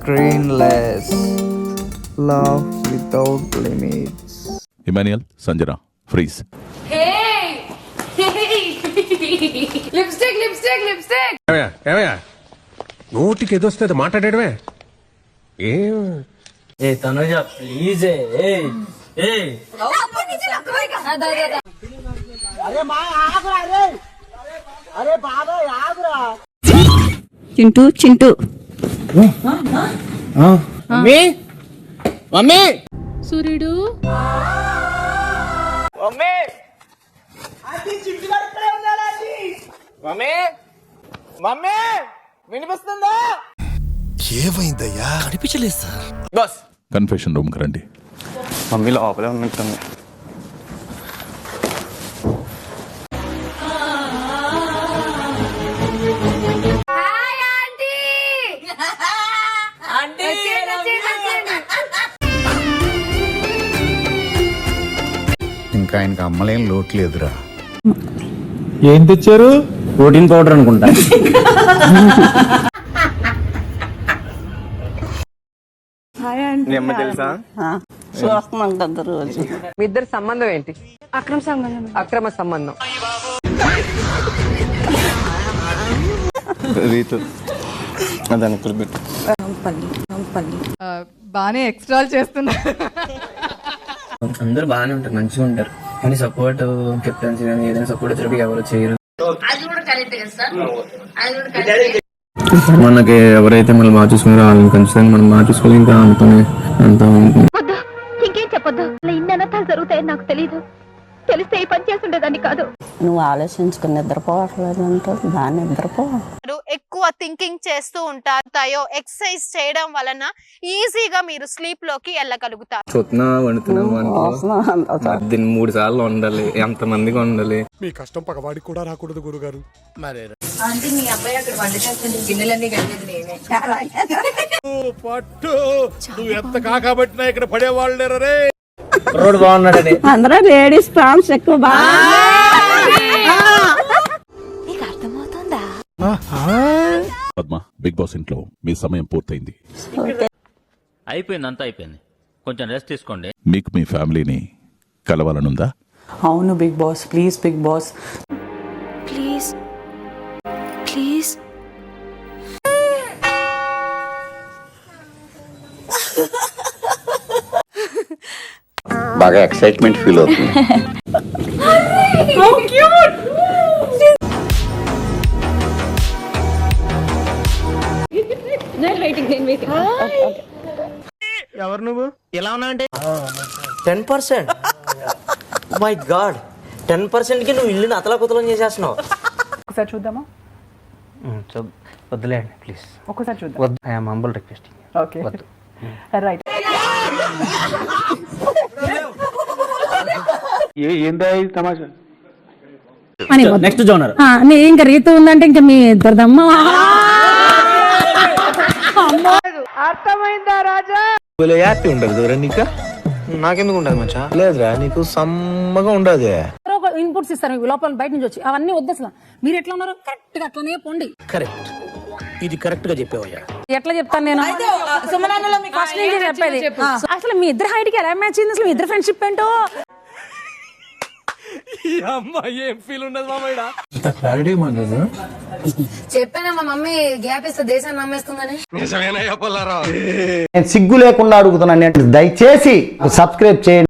Screenless. Love without limits. Emmanuel, Sanjana, freeze. Hey! Lipstick! ఏమయ్యా నోటికి ఏదొస్తే అది మాట్లాడేయడమే ఏం ఏ Tanuja please Chintu Chintu mummy mummy సూర్యుడు మమ్మీ మమ్మీ మమ్మీ వినిపిస్తుందా? ఏమైందయ్యా కనిపించలేదు సార్. బస్ కన్ఫెషన్ రూమ్కి రండి. మమ్మీ లోపలే ఉన్నట్టుంది. హాయ్ ఆంటీ ఇంకా ఆయనకి అమ్మలేం లోటు లేదురా. ఏం తెచ్చారు? ప్రోటీన్ పౌడర్ అనుకుంటా. మీ అమ్మ తెలుసా? చూస్తున్నాం కదా రోజు. మీ ఇద్దరి సంబంధం ఏంటి? అక్రమ సంబంధం. రీతు అదని ఇక్కడ పెట్టు. బానే ఎక్స్ట్రాలు చేస్తున్నారు. అందరూ బాగానే ఉంటారు, మంచిగా ఉంటారు, కానీ సపోర్ట్ కెప్టెన్సీ కానీ ఏదైనా సపోర్ట్ వచ్చేటప్పుడు ఎవరు చేయరు. మనకి ఎవరైతే మనం బాగా చూసుకున్నారో వాళ్ళని ఖచ్చితంగా మనం బాగా చూసుకోవాలి. ఇంకా అంత ఇంకేం చెప్పొద్దు. ఇన్ని అనర్థాలు జరుగుతాయని నాకు తెలీదు. తెలిస్తే ఈ పని చేస్తుండేదాన్ని కాదు. నువ్వు ఆలోచించుకుని నిద్రపోవట్లేదు అంటే బాగా నిద్రపో. ఎక్కువ థింకింగ్ చేస్తూ ఉంటారో ఎక్సర్సైజ్ చేయడం వలన ఈజీగా మీరు స్లీప్ లోకి వెళ్ళగలుగుతారు. చూస్తున్నా వండుతున్నాం 3 సార్లు వండాలి, ఎంత మందిగా వండాలి. మీ కష్టం పగవాడికి కూడా రాకూడదు గురుగారు. పట్టు నువ్వు ఎంత కాకబట్టినా ఇక్కడ పడేవాళ్ళు లేరు రే. రోడ్ బాగున్నాడని అందరూ లేడీస్ ప్రాబ్లమ్స్ ఎక్కువ బాగా. నీకు అర్థమవుతుందా? పద్మ, బిగ్ బాస్ ఇంట్లో మీ సమయం పూర్తయింది. అయిపోయింది, అంతా అయిపోయింది. కొంచెం రెస్ట్ తీసుకోండి. మీకు మీ ఫ్యామిలీని కలవాలనుందా? అవును Bigg Boss, please Bigg Boss. Please please. బాగా ఎక్సైట్మెంట్ ఫీల్ అవుతుంది. ఎవరు నువ్వు ఎలా ఉన్నావంటే 10%. మై గాడ్, 10% కి నువ్వు ఇల్లుని అతలాకుతలం చేసేస్తున్నావు. ఒకసారి చూద్దామా? వద్దులేండి ప్లీజ్, ఒకసారి చూద్దాం. వద్దు. I'm humble requesting. Okay right. Next genre ఇంకా రీతు ఉందంటే ఇంకా మీ ఇద్దరిదమ్మ. అర్థమైందా రాజా? హ్యాపీ ఉండదు నీకు? నాకెందుకు ఉండదు మచ్చా? లేదురా, నీకు సమ్మగా ఉండదు. ఇన్పుట్స్ ఇస్తారు లోపల బయట నుంచి వచ్చి, అవన్నీ వద్దు అసలు. మీరు ఎట్లా ఉన్నారు కరెక్ట్ గా అట్లనే పోండి. కరెక్ట్, ఇది కరెక్ట్ గా చెప్పావయ్యా. ఎట్లా చెప్తాను నేను? ఫస్ట్ నుంచి చెప్పేది అసలు మీ ఇద్దరు హైట్ కి ఎలా మ్యాచ్ అయింది? అసలు మీ ఇద్దరు ఫ్రెండ్షిప్ ఏంటో. ఏం ఫీల్ ఉండదు మామయ్య. చెప్పానా మా మమ్మీ గ్యాప్ ఇస్తే దేశాన్ని నమ్మేస్తుందని. నిజమేనయ్యా పుల్లారావు. నేను సిగ్గు లేకుండా అడుగుతున్నాను, దయచేసి సబ్స్క్రైబ్ చేయండి.